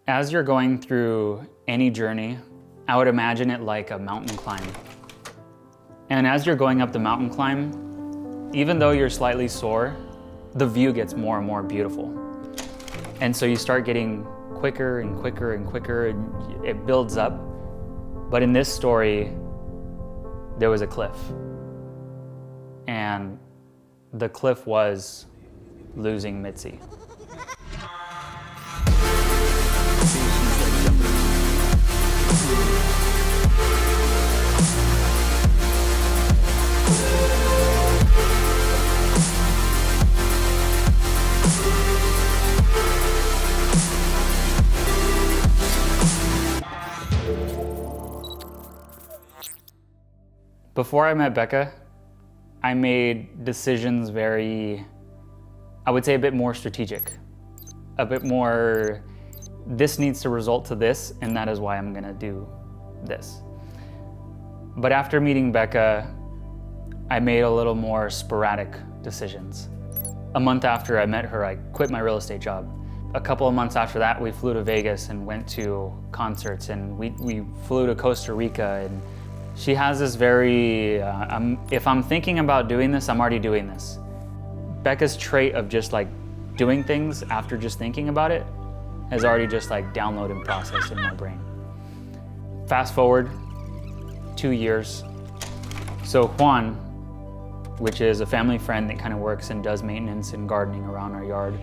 As you're going through any journey, I would imagine it like a mountain climb. And as you're going up the mountain climb, even though you're slightly sore, the view gets more and more beautiful. And so you start getting quicker and quicker and quicker, and it builds up. But in this story, there was a cliff. And the cliff was losing Mitzi. Before I met Becca, I made decisions very, I would say a bit more strategic, a bit more, this needs to result to this, and that is why I'm gonna do this. But after meeting Becca, I made a little more sporadic decisions. A month after I met her, I quit my real estate job. A couple of months after that, we flew to Vegas and went to concerts, and we flew to Costa Rica. And she has this very, if I'm thinking about doing this, I'm already doing this. Becca's trait of just like doing things after just thinking about it has already just like downloaded and processed in my brain. Fast forward 2 years. So Juan, which is a family friend that kind of works and does maintenance and gardening around our yard,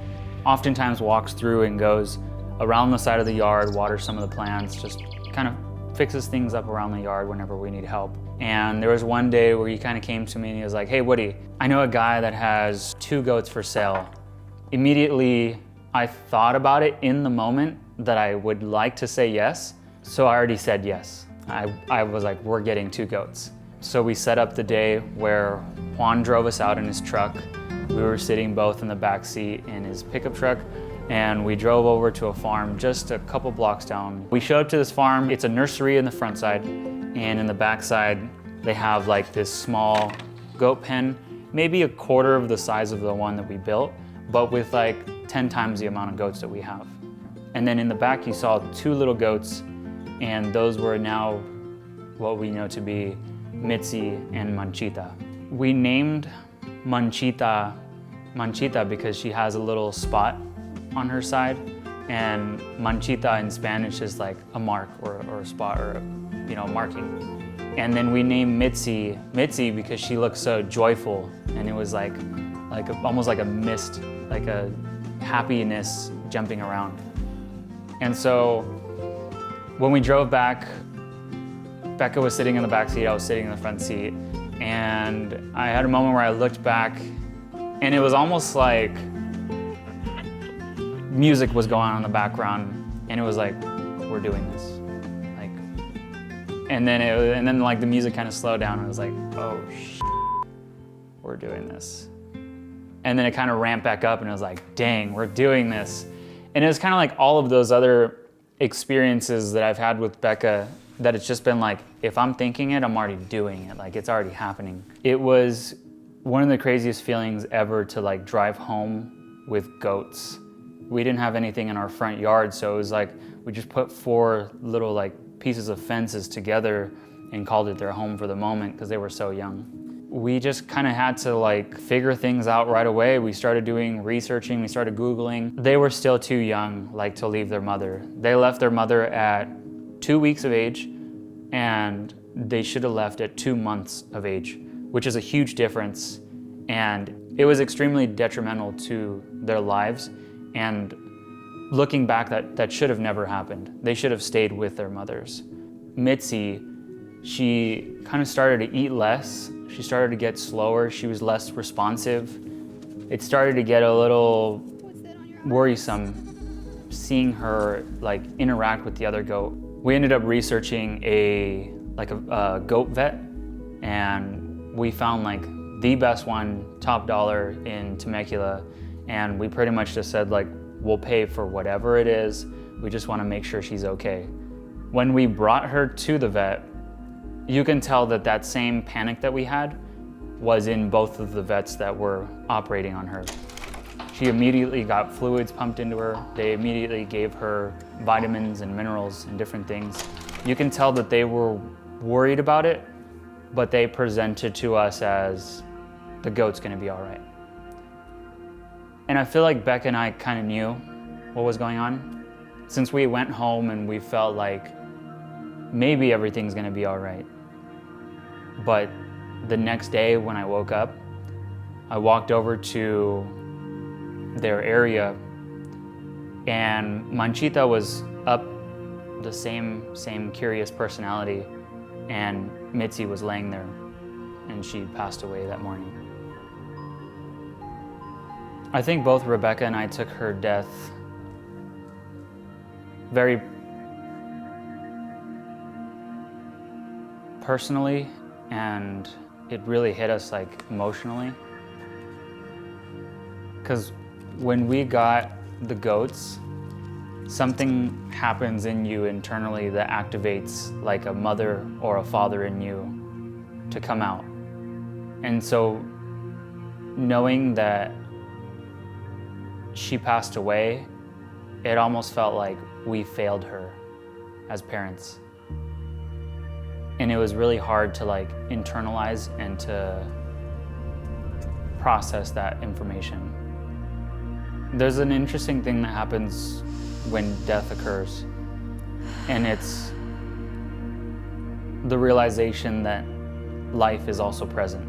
oftentimes walks through and goes around the side of the yard, waters some of the plants, just kind of fixes things up around the yard whenever we need help. And there was one day where he kind of came to me and he was like, "Hey Woody, I know a guy that has 2 goats for sale." Immediately, I thought about it in the moment that I would like to say yes, so I already said yes. I was like, we're getting 2 goats. So we set up the day where Juan drove us out in his truck. We were sitting both in the back seat in his pickup truck, and we drove over to a farm just a couple blocks down. We showed up to this farm. It's a nursery in the front side, and in the back side, they have like this small goat pen, maybe a quarter of the size of the one that we built, but with like 10 times the amount of goats that we have. And then in the back, you saw 2 little goats, and those were now what we know to be Mitzi and Manchita. We named Manchita because she has a little spot on her side, and Manchita in Spanish is like a mark or a spot or a marking. And then we named Mitzi because she looked so joyful, and it was like almost like a mist, like a happiness jumping around. And so when we drove back, Becca was sitting in the back seat, I was sitting in the front seat, and I had a moment where I looked back, and it was almost like music was going on in the background, and it was like, we're doing this. And then like the music kind of slowed down, and it was like, oh shit, we're doing this. And then it kind of ramped back up, and it was like, dang, we're doing this. And it was kind of like all of those other experiences that I've had with Becca, that it's just been like, if I'm thinking it, I'm already doing it. Like, it's already happening. It was one of the craziest feelings ever to like drive home with goats. We didn't have anything in our front yard, so it was like, we just put 4 little like pieces of fences together and called it their home for the moment because they were so young. We just kind of had to like figure things out right away. We started doing researching, we started Googling. They were still too young like to leave their mother. They left their mother at 2 weeks of age, and they should have left at 2 months of age, which is a huge difference. And it was extremely detrimental to their lives. And looking back, that should have never happened. They should have stayed with their mothers. Mitzi, she kind of started to eat less. She started to get slower. She was less responsive. It started to get a little worrisome seeing her like interact with the other goat. We ended up researching a goat vet, and we found like the best one, top dollar in Temecula. And we pretty much just said like, we'll pay for whatever it is. We just want to make sure she's okay. When we brought her to the vet, you can tell that same panic that we had was in both of the vets that were operating on her. She immediately got fluids pumped into her. They immediately gave her vitamins and minerals and different things. You can tell that they were worried about it, but they presented to us as the goat's gonna be all right. And I feel like Becca and I kind of knew what was going on. Since we went home and we felt like maybe everything's gonna be all right. But the next day when I woke up, I walked over to their area and Manchita was up, the same curious personality, and Mitzi was laying there and she passed away that morning. I think both Rebecca and I took her death very personally, and it really hit us like emotionally. Because when we got the goats, something happens in you internally that activates like a mother or a father in you to come out. And so knowing that she passed away, it almost felt like we failed her as parents. And it was really hard to like internalize and to process that information. There's an interesting thing that happens when death occurs, and it's the realization that life is also present.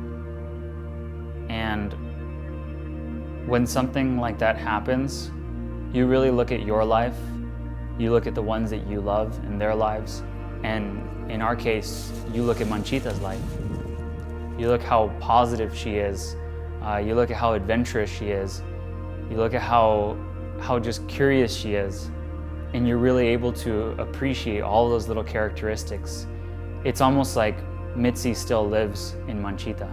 And when something like that happens, you really look at your life, you look at the ones that you love and their lives, and in our case, you look at Manchita's life. You look how positive she is, you look at how adventurous she is, you look at how just curious she is, and you're really able to appreciate all those little characteristics. It's almost like Mitzi still lives in Manchita.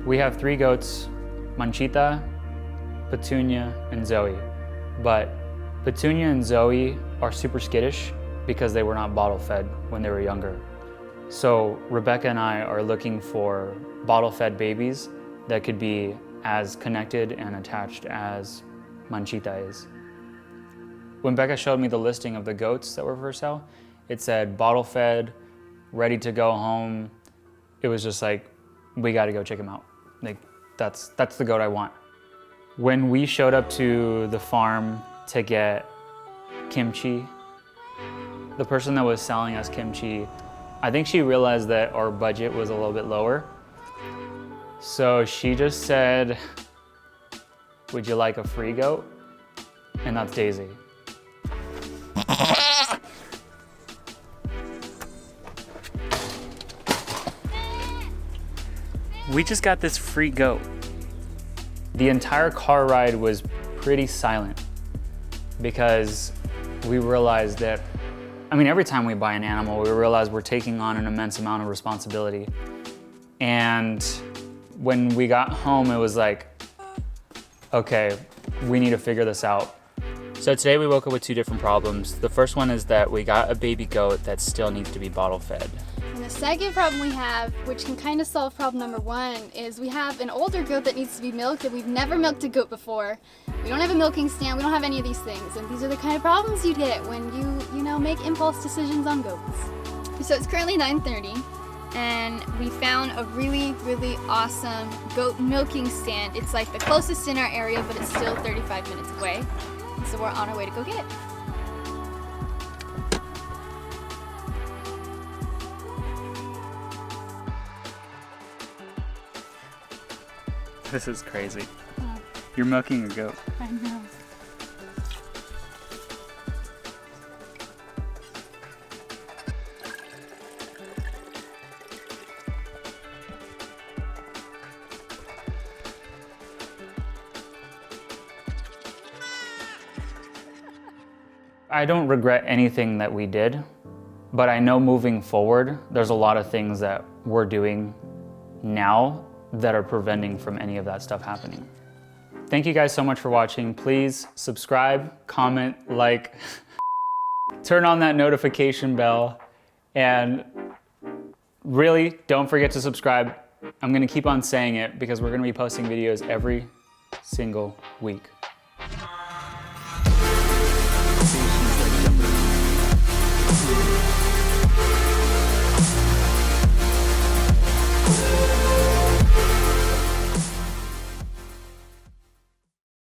We have 3 goats, Manchita, Petunia, and Zoe. But Petunia and Zoe are super skittish because they were not bottle fed when they were younger. So Rebecca and I are looking for bottle fed babies that could be as connected and attached as Manchita is. When Becca showed me the listing of the goats that were for sale, it said bottle fed, ready to go home. It was just like, we gotta go check them out. Like, that's the goat I want. When we showed up to the farm to get kimchi, the person that was selling us kimchi, I think she realized that our budget was a little bit lower. So she just said, would you like a free goat? And that's Daisy. We just got this free goat. The entire car ride was pretty silent because we realized that, every time we buy an animal, we realize we're taking on an immense amount of responsibility. And when we got home, it was like, okay, we need to figure this out. So today we woke up with 2 different problems. The first one is that we got a baby goat that still needs to be bottle fed. And the second problem we have, which can kind of solve problem number 1, is we have an older goat that needs to be milked, and we've never milked a goat before. We don't have a milking stand, we don't have any of these things, and these are the kind of problems you'd hit when you make impulse decisions on goats. So it's currently 9:30, and we found a really, really awesome goat milking stand. It's like the closest in our area, but it's still 35 minutes away. So we're on our way to go get it. This is crazy. You're milking a goat. I know. I don't regret anything that we did, but I know moving forward, there's a lot of things that we're doing now that are preventing from any of that stuff happening. Thank you guys so much for watching. Please subscribe, comment, like, turn on that notification bell, and really don't forget to subscribe. I'm gonna keep on saying it because we're gonna be posting videos every single week.